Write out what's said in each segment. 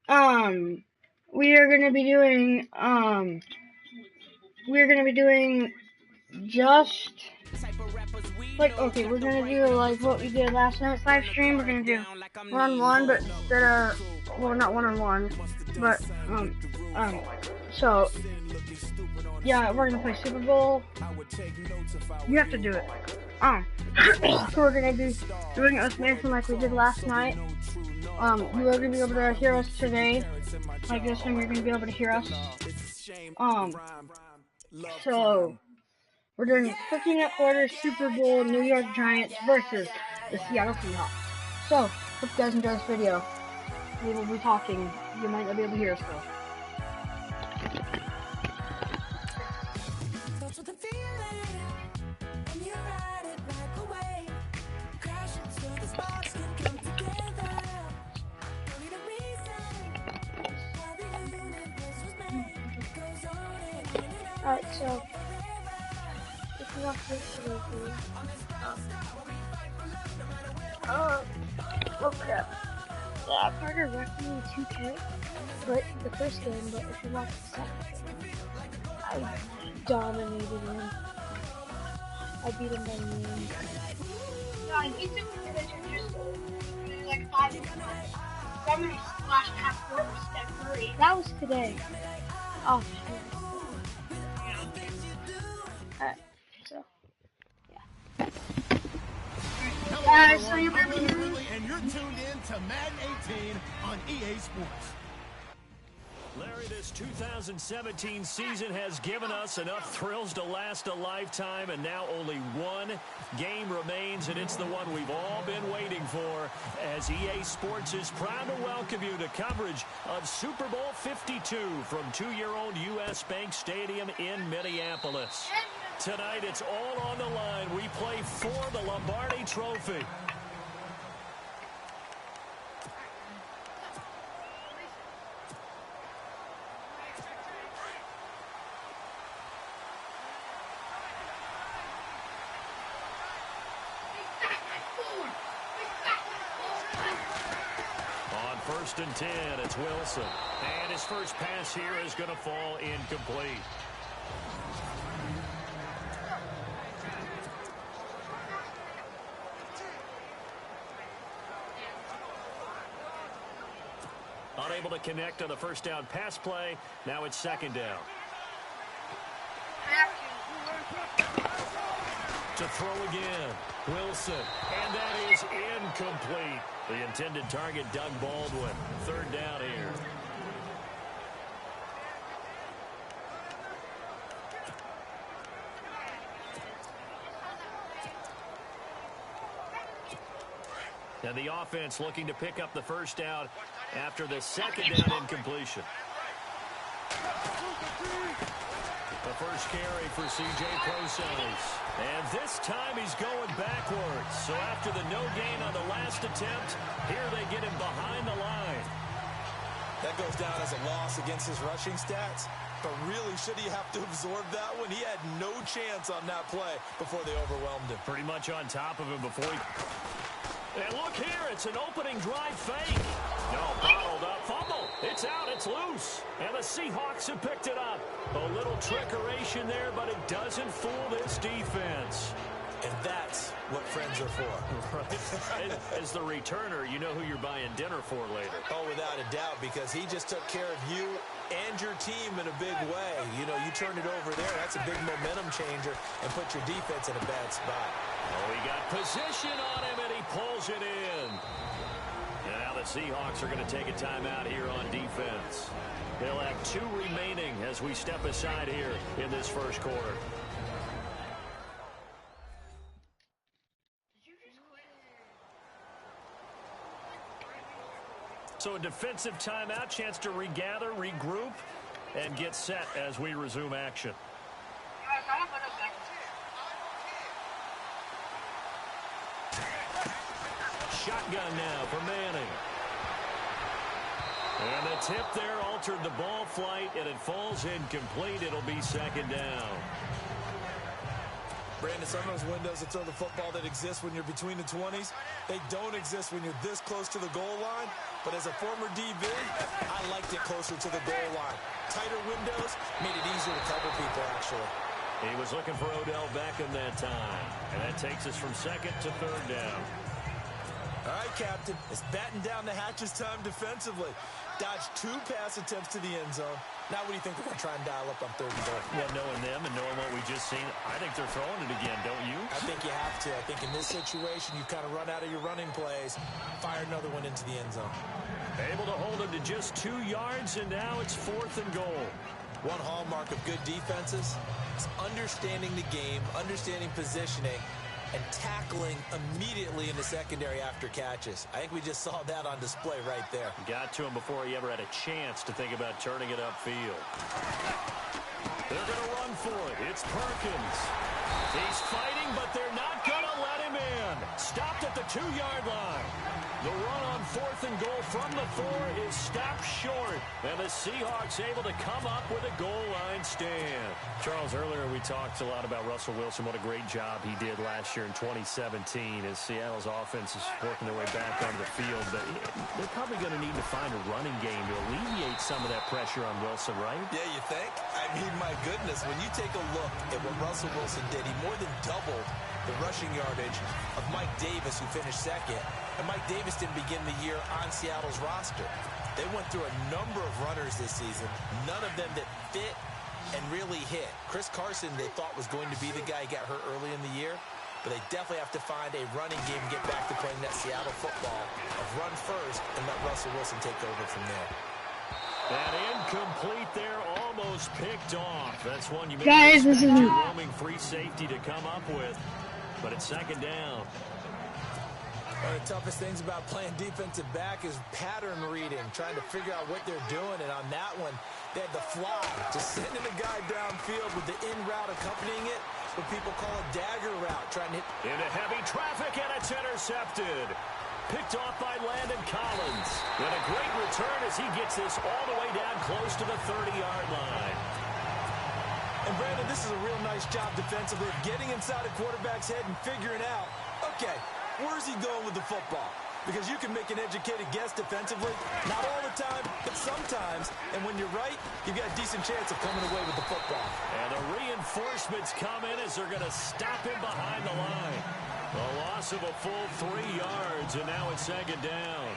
Um, we are gonna be doing just like, okay, we're gonna do like what we did last night's live stream. We're gonna do one-on-one, but instead of, well, not one-on-one, but so yeah, we're gonna play Super Bowl. You have to do it. So we're gonna be doing us Mason like we did last night. You are gonna be able to hear us today, like this, and you're gonna be able to hear us. So we're doing 15-quarter Super Bowl New York Giants versus the Seattle Seahawks. So hope you guys enjoy this video. We will be talking. You might not be able to hear us though. Alright, so if you watch this video, oh crap. Yeah, Carter wrecked me in 2K, but the first game, but if you watch the second game, I dominated him. I beat him by name. No, I beat him because just like 5 minutes. Somebody splashed half court with Steph Curry. That was today. Oh, shit. Alright, so, yeah. Hello, so you're and you're tuned in to Madden 18 on EA Sports. Larry, this 2017 season has given us enough thrills to last a lifetime, and now only one game remains, and it's the one we've all been waiting for, as EA Sports is proud to welcome you to coverage of Super Bowl 52 from 2-year-old US Bank Stadium in Minneapolis. Tonight, it's all on the line. We play for the Lombardi Trophy. On 1st and 10, it's Wilson. And his first pass here is going to fall incomplete. Unable to connect on the first down pass play. Now it's 2nd down. To throw again, Wilson, and that is incomplete. The intended target, Doug Baldwin. 3rd down here. And the offense looking to pick up the first down after the 2nd down incompletion. The first carry for C.J. Prosise. And this time he's going backwards. So after the no gain on the last attempt, here they get him behind the line. That goes down as a loss against his rushing stats. But really, should he have to absorb that one? He had no chance on that play before they overwhelmed him. Pretty much on top of him before he... And look here, it's an opening drive fake. No, bottled up, fumble. It's out, it's loose. And the Seahawks have picked it up. A little trickeration there, but it doesn't fool this defense. And that's what friends are for. Right. As the returner, you know who you're buying dinner for later. Oh, without a doubt, because he just took care of you and your team in a big way. You know, you turned it over there. That's a big momentum changer and put your defense in a bad spot. Oh, he got position on him, and he pulls it in. And now the Seahawks are going to take a timeout here on defense. They'll have 2 remaining as we step aside here in this first quarter. So a defensive timeout, chance to regather, regroup, and get set as we resume action. Shotgun now for Manning. And the tip there altered the ball flight, and it falls incomplete. It'll be 2nd down. Brandon, some of those windows to throw the football that exist when you're between the 20s, they don't exist when you're this close to the goal line. But as a former DB, I closer to the goal line. Tighter windows made it easier to cover people, actually. He was looking for Odell Beckham that time. And that takes us from second to third down. All right, Captain. It's batten down the hatches time defensively. Dodged 2 pass attempts to the end zone. Now what do you think they're going to try and dial up on third and goal? Well, knowing them and knowing what we just seen, I think they're throwing it again, don't you? I think you have to. I think in this situation, you kind of run out of your running plays, fire another one into the end zone. Able to hold him to just 2 yards, and now it's fourth and goal. One hallmark of good defenses is understanding the game, understanding positioning, and tackling immediately in the secondary after catches. I think we just saw that on display right there. Got to him before he ever had a chance to think about turning it upfield. They're going to run for it. It's Perkins. He's fighting, but they're not going to let him in. Stopped at the 2-yard line. The run on fourth and goal from the 4 is stopped short. And the Seahawks able to come up with a goal line stand. Charles, earlier we talked a lot about Russell Wilson, what a great job he did last year in 2017 as Seattle's offense is working their way back onto the field. But they're probably going to need to find a running game to alleviate some of that pressure on Wilson, right? Yeah, you think? I mean, my goodness, when you take a look at what Russell Wilson did, he more than doubled the rushing yardage of Mike Davis, who finished second. And Mike Davis didn't begin the year on Seattle's roster. They went through a number of runners this season, none of them that fit and really hit. Chris Carson, they thought, was going to be the guy who got hurt early in the year, but they definitely have to find a running game and get back to playing that Seattle football of run first and let Russell Wilson take over from there. That incomplete there, almost picked off. That's one you Guys, this is roaming free safety to come up with, but it's second down. One of the toughest things about playing defensive back is pattern reading, trying to figure out what they're doing. And on that one, they had the fly, just sending a guy downfield with the in route accompanying it, what people call a dagger route, trying to hit. Into heavy traffic, and it's intercepted. Picked off by Landon Collins. And a great return as he gets this all the way down close to the 30-yard line. And Brandon, this is a real nice job defensively of getting inside a quarterback's head and figuring out, okay, where's he going with the football? Because you can make an educated guess defensively. Not all the time, but sometimes. And when you're right, you've got a decent chance of coming away with the football. And the reinforcements come in as they're going to stop him behind the line. A loss of a full 3 yards, and now it's second down.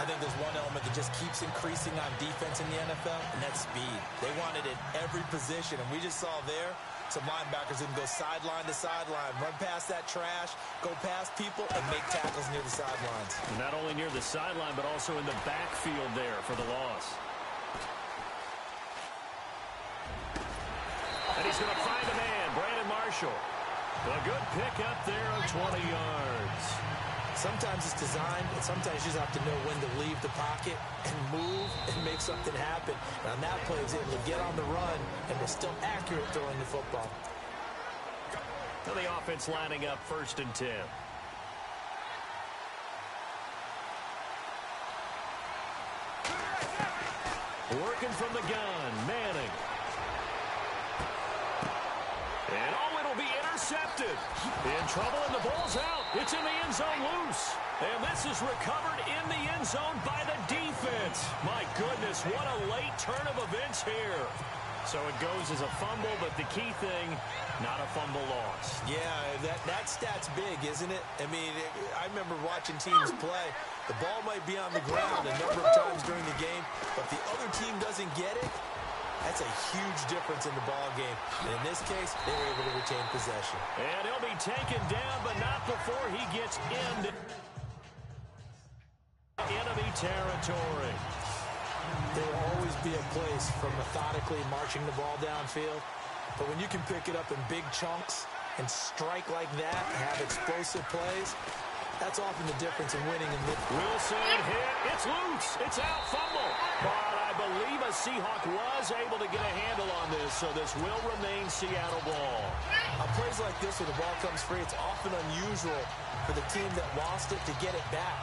I think there's one element that just keeps increasing on defense in the NFL, and that's speed. They want it at every position, and we just saw there some linebackers who can go sideline to sideline, run past that trash, go past people, and make tackles near the sidelines. Not only near the sideline, but also in the backfield there for the loss. And he's going to find a man, Brandon Marshall. A good pickup there of 20 yards. Sometimes it's designed, and sometimes you just have to know when to leave the pocket and move and make something happen. And on that play, he was able to get on the run and was still accurate throwing the football. So the offense lining up 1st and 10. Working from the gun, Manning. And it'll be intercepted. In trouble, and the ball's out. It's in the end zone loose. And this is recovered in the end zone by the defense. My goodness, what a late turn of events here. So it goes as a fumble, but the key thing, not a fumble loss. Yeah, that stat's big, isn't it? I mean, I remember watching teams play. The ball might be on the ground a number of times during the game, but the other team doesn't get it. That's a huge difference in the ball game. And in this case, they were able to retain possession. And he'll be taken down, but not before he gets into enemy territory. There will always be a place for methodically marching the ball downfield. But when you can pick it up in big chunks and strike like that and have explosive plays, that's often the difference in winning in mid. Wilson hit. It's loose. It's out. Fumble. But I believe a Seahawk was able to get a handle on this, so this will remain Seattle ball. On plays like this where the ball comes free, it's often unusual for the team that lost it to get it back.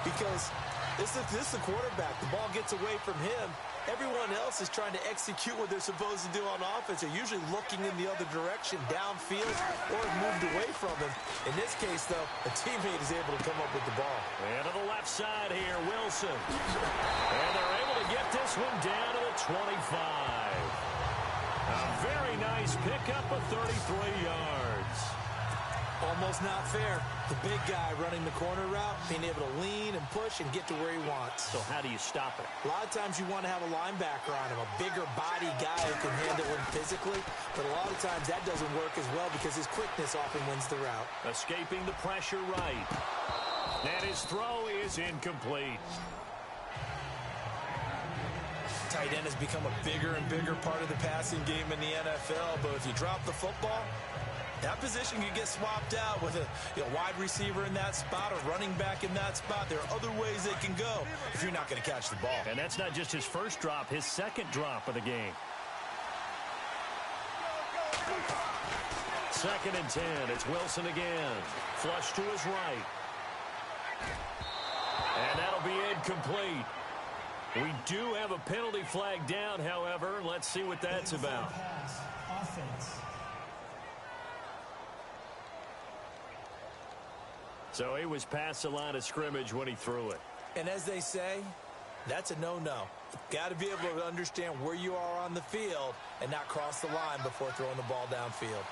Because this is the quarterback. The ball gets away from him. Everyone else is trying to execute what they're supposed to do on offense. They're usually looking in the other direction, downfield, or moved away from him. In this case, though, a teammate is able to come up with the ball. And to the left side here, Wilson. And they're able to get this this one down to the 25. A very nice pickup of 33 yards. Almost not fair. The big guy running the corner route, being able to lean and push and get to where he wants. So how do you stop it? A lot of times you want to have a linebacker on him, a bigger body guy who can handle him physically. But a lot of times that doesn't work as well because his quickness often wins the route. Escaping the pressure right. And his throw is incomplete. Tight end has become a bigger and bigger part of the passing game in the NFL. But if you drop the football, that position can get swapped out with a wide receiver in that spot, a running back in that spot. There are other ways they can go if you're not going to catch the ball. And that's not just his first drop, his second drop of the game. 2nd and 10. It's Wilson again. Flush to his right. And that'll be incomplete. We do have a penalty flag down, however. Let's see what that's about. So he was past the line of scrimmage when he threw it. And as they say, that's a no-no. Got to be able to understand where you are on the field and not cross the line before throwing the ball downfield.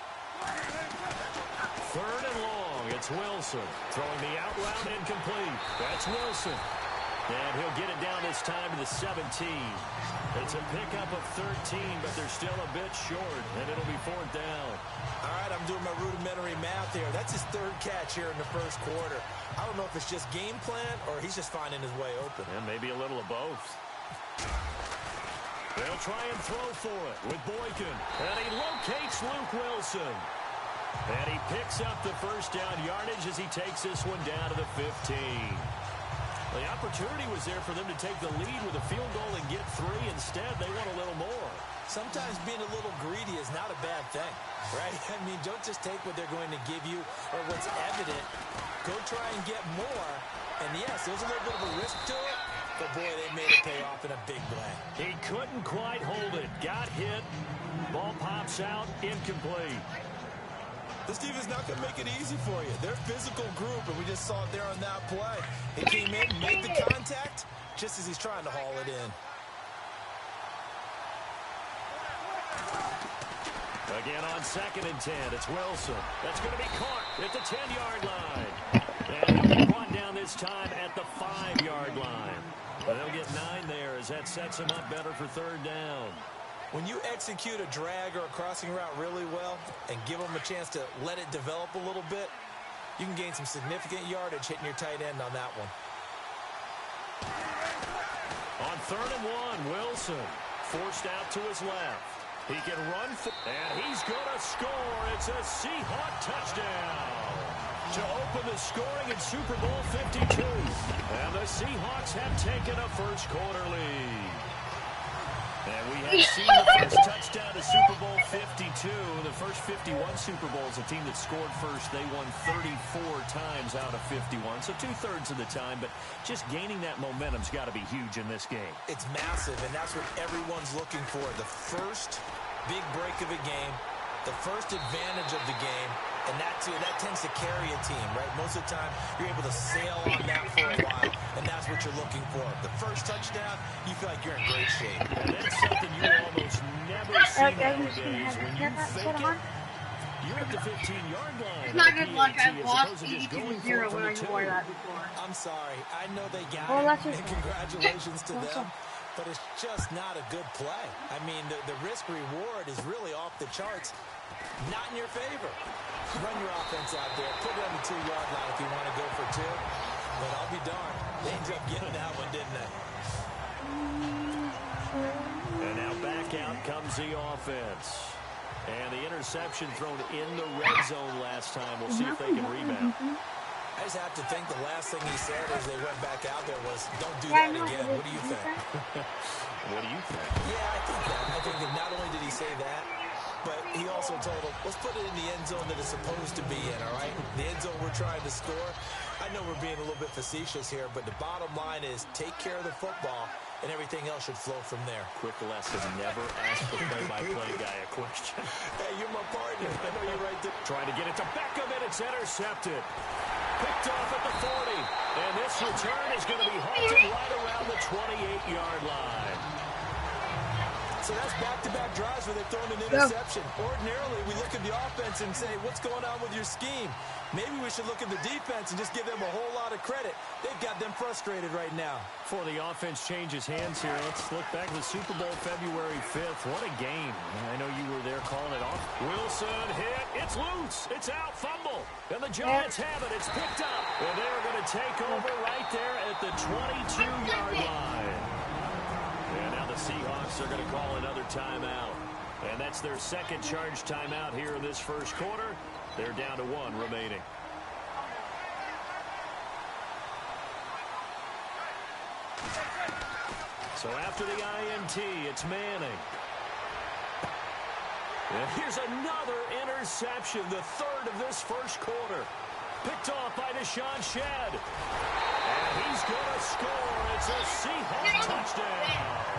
3rd and long. It's Wilson. Throwing the out route incomplete. That's Wilson. And he'll get it down this time to the 17. It's a pickup of 13, but they're still a bit short, and it'll be 4th down. All right, I'm doing my rudimentary math here. That's his 3rd catch here in the first quarter. I don't know if it's just game plan or he's just finding his way open. And maybe a little of both. They'll try and throw for it with Boykin. And he locates Luke Wilson. And he picks up the first down yardage as he takes this one down to the 15. The opportunity was there for them to take the lead with a field goal and get 3. Instead, they want a little more. Sometimes being a little greedy is not a bad thing, right? I mean, don't just take what they're going to give you or what's evident. Go try and get more. And, yes, there's a little bit of a risk to it, but, boy, they made it pay off in a big way. He couldn't quite hold it. Got hit. Ball pops out. Incomplete. This team is not going to make it easy for you. They're a physical group, and we just saw it there on that play. He came in, made the contact, just as he's trying to haul it in. Again on 2nd and 10, it's Wilson. That's going to be caught at the 10-yard line. And he'll be brought down this time at the 5-yard line. But they'll get 9 there as that sets him up better for 3rd down. When you execute a drag or a crossing route really well and give them a chance to let it develop a little bit, you can gain some significant yardage hitting your tight end on that one. On 3rd and 1, Wilson forced out to his left. He can run, and he's going to score. It's a Seahawk touchdown to open the scoring in Super Bowl 52. And the Seahawks have taken a first-quarter lead. And we have seen the first touchdown to Super Bowl 52. The first 51 Super Bowls, a team that scored first, they won 34 times out of 51. So 2/3 of the time, but just gaining that momentum's got to be huge in this game. It's massive, and that's what everyone's looking for. The first big break of a game, the first advantage of the game, and that tends to carry a team, right? Most of the time, you're able to sail on that for a while, and that's what you're looking for. The first touchdown, you feel like you're in great shape. And that's something you almost never see nowadays. When you fake it, you're at the 15-yard line. It's not good luck. I've lost 82-0 when I wore that before. I'm sorry. I know they got it, and congratulations to them. But it's just not a good play. I mean, the risk-reward is really off the charts. Not in your favor. Run your offense out there. Put it on the 2-yard line if you want to go for 2. But I'll be darned. They ended up getting that one, didn't they? And now back out comes the offense. And the interception thrown in the red zone last time. We'll see if they can rebound. I just have to think the last thing he said as they went back out there was, don't do that again. What do you think? What do you think? Yeah, I think that. I think that not only did he say that, but he also told them, let's put it in the end zone that it's supposed to be in, all right? The end zone we're trying to score. I know we're being a little bit facetious here, but the bottom line is take care of the football, and everything else should flow from there. Quick lesson, never ask the play-by-play guy a question. Hey, you're my partner. I know you're right there. Trying to get it to Beckham, and it's intercepted. Picked off at the 40. And this return is going to be halted right around the 28-yard line. So that's back-to-back drives where they've thrown an interception. Ordinarily, we look at the offense and say, what's going on with your scheme? Maybe we should look at the defense and just give them a whole lot of credit. They've got them frustrated right now. Before the offense changes hands here, let's look back to the Super Bowl February 5th. What a game. I know you were there calling it off. Wilson hit. It's loose. It's out. Fumble. And the Giants have it. It's picked up. And they're going to take over right there at the 22-yard line. And now the Seahawks are going to call another timeout. And that's their second charge timeout here in this first quarter. They're down to 1 remaining. So after the INT, it's Manning. And here's another interception, the third of this first quarter. Picked off by Deshaun Shedd. And he's going to score. It's a Seahawks touchdown.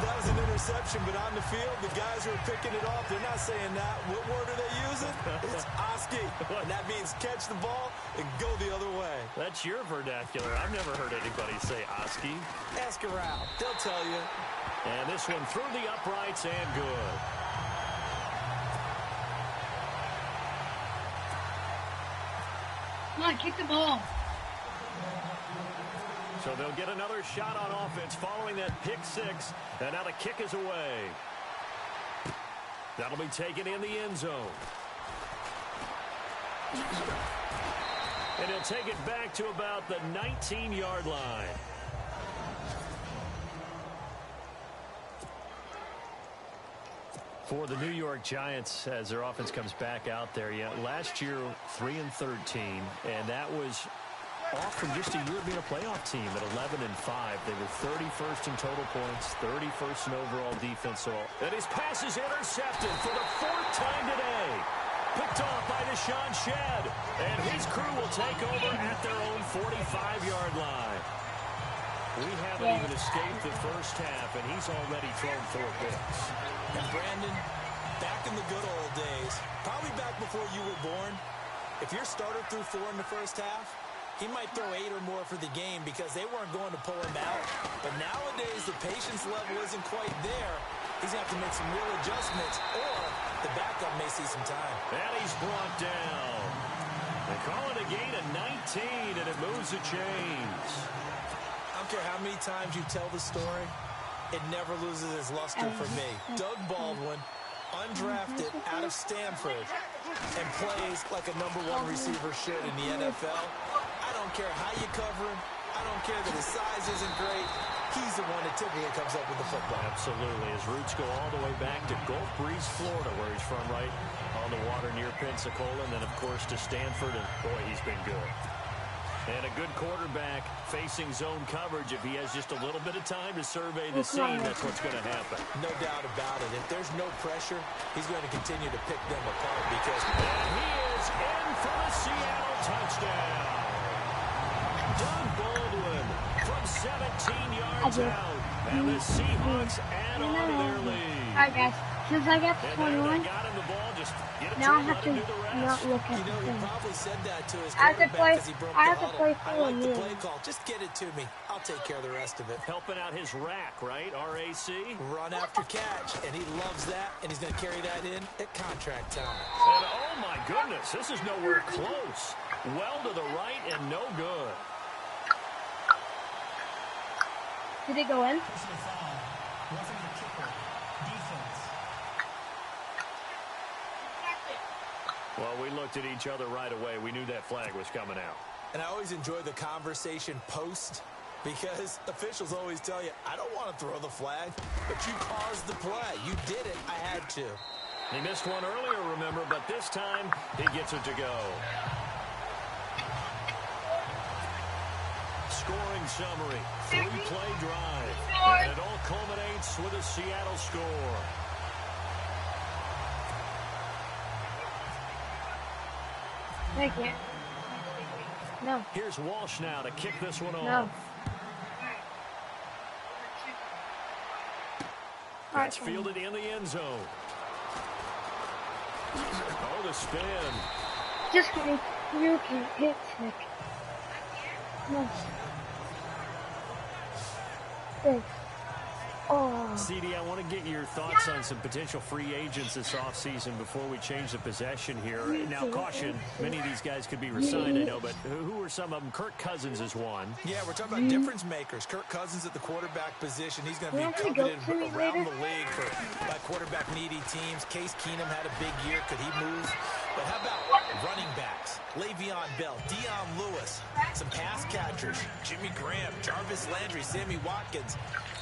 That was an interception, but on the field, the guys who are picking it off, they're not saying that. What word are they using? It's Oski. And that means catch the ball and go the other way. That's your vernacular. I've never heard anybody say Oski. Ask around. They'll tell you. And this one through the uprights and good. Come on, kick the ball. So they'll get another shot on offense following that pick six. And now the kick is away. That'll be taken in the end zone. And he'll take it back to about the 19-yard line. For the New York Giants, as their offense comes back out there, last year 3-13, and that was off from just a year being a playoff team at 11-5. They were 31st in total points, 31st in overall defense. And his pass is intercepted for the 4th time today. Picked off by Deshaun Shedd, and his crew will take over at their own 45-yard line. We haven't even escaped the first half, and he's already thrown 4 picks. And Brandon, back in the good old days, probably back before you were born, if your starter threw 4 in the first half, he might throw 8 or more for the game because they weren't going to pull him out. But nowadays, the patience level isn't quite there. He's going to have to make some real adjustments, or the backup may see some time. And he's brought down. They call it a gain of 19, and it moves the chains. I don't care how many times you tell the story, it never loses its luster for me. Doug Baldwin, undrafted out of Stanford, and plays like a #1 receiver should in the NFL. I don't care how you cover him. I don't care that his size isn't great. He's the one that typically comes up with the football. Absolutely. His roots go all the way back to Gulf Breeze, Florida, where he's from, right on the water near Pensacola, and then, of course, to Stanford, and, boy, he's been good. And a good quarterback facing zone coverage. If he has just a little bit of time to survey the scene, that's what's going to happen. No doubt about it. If there's no pressure, he's going to continue to pick them apart because... And he is in for the Seattle touchdown. Doug Baldwin from 17 yards out. And the Seahawks add on to their lead. Alright, guys. Since I got the 21, now I have to not look at the thing. He probably said that to his I have to quarterback as he broke the huddle. I like the full play call. Just get it to me. I'll take care of the rest of it. Helping out his rack, right? RAC. Run after catch, and he loves that, and he's going to carry that in at contract time. And oh my goodness, this is nowhere close. Well to the right and no good. Did it go in? Well, we looked at each other right away. We knew that flag was coming out. And I always enjoy the conversation post because officials always tell you, I don't want to throw the flag, but you caused the play. You did it. I had to. He missed one earlier, remember, but this time he gets it to go. Scoring summary, 3-play drive, and it all culminates with a Seattle score. I can't. No. Here's Walsh now to kick this one off. No. That's fielded in the end zone. Oh, the spin. Just kidding. You can hit Nick. No. Thanks. Oh. CD, I want to get your thoughts on some potential free agents this offseason before we change the possession here. Now, caution, many of these guys could be resigned, I know, but who are some of them? Kirk Cousins is one. Yeah, we're talking about difference makers. Kirk Cousins at the quarterback position. He's going to be coveted around the league by quarterback-needy teams. Case Keenum had a big year. Could he move? But how about running backs? Le'Veon Bell, Dion Lewis, some pass catchers, Jimmy Graham, Jarvis Landry, Sammy Watkins.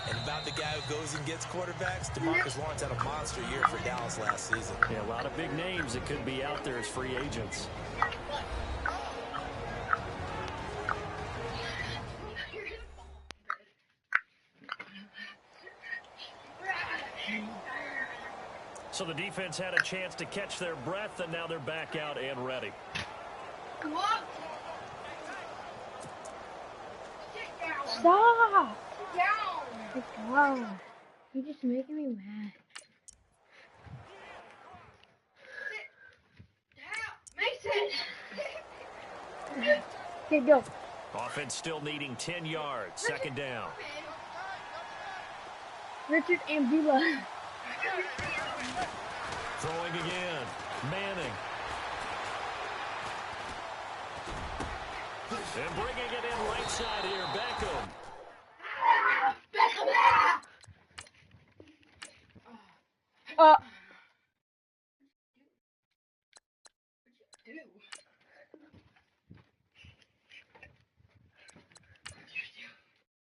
And about the guy who goes and gets quarterbacks, DeMarcus Lawrence had a monster year for Dallas last season. Yeah, a lot of big names that could be out there as free agents. So the defense had a chance to catch their breath, and now they're back out and ready. Stop! Sit down. You're just making me mad. Mason! Okay, go. Offense still needing 10 yards. Second down. Richard Ambula. Throwing again. Manning. And bringing it in right side here. Beckham.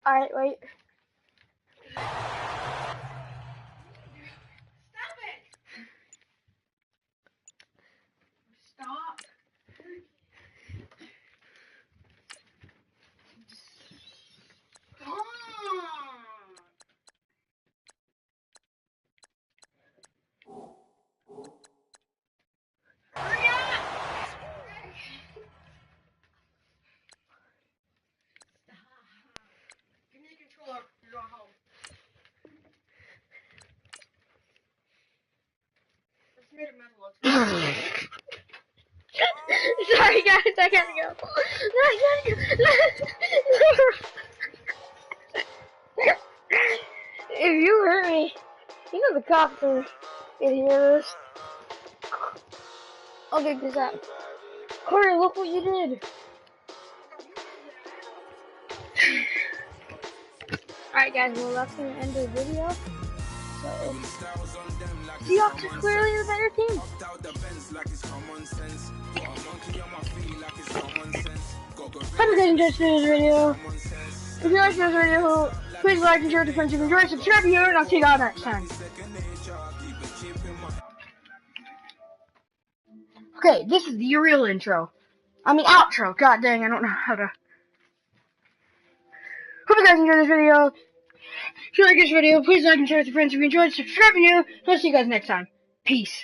Alright, wait. Sorry guys, I gotta go. If you hurt me, you know the cops are gonna hear this. I'll get this out. Corey, look what you did. Alright guys, well that's gonna end the video. So, Seahawks is clearly the better team. Hope you guys enjoyed today's video. If you like this video, please like and share with your friends. If you enjoyed, subscribe here, and I'll see you guys next time. Okay, this is the real intro. Outro. God dang, I don't know how to. Hope you guys enjoyed this video. If you like this video, please like and share with your friends. If you enjoyed, subscribe here. I'll see you guys next time. Peace.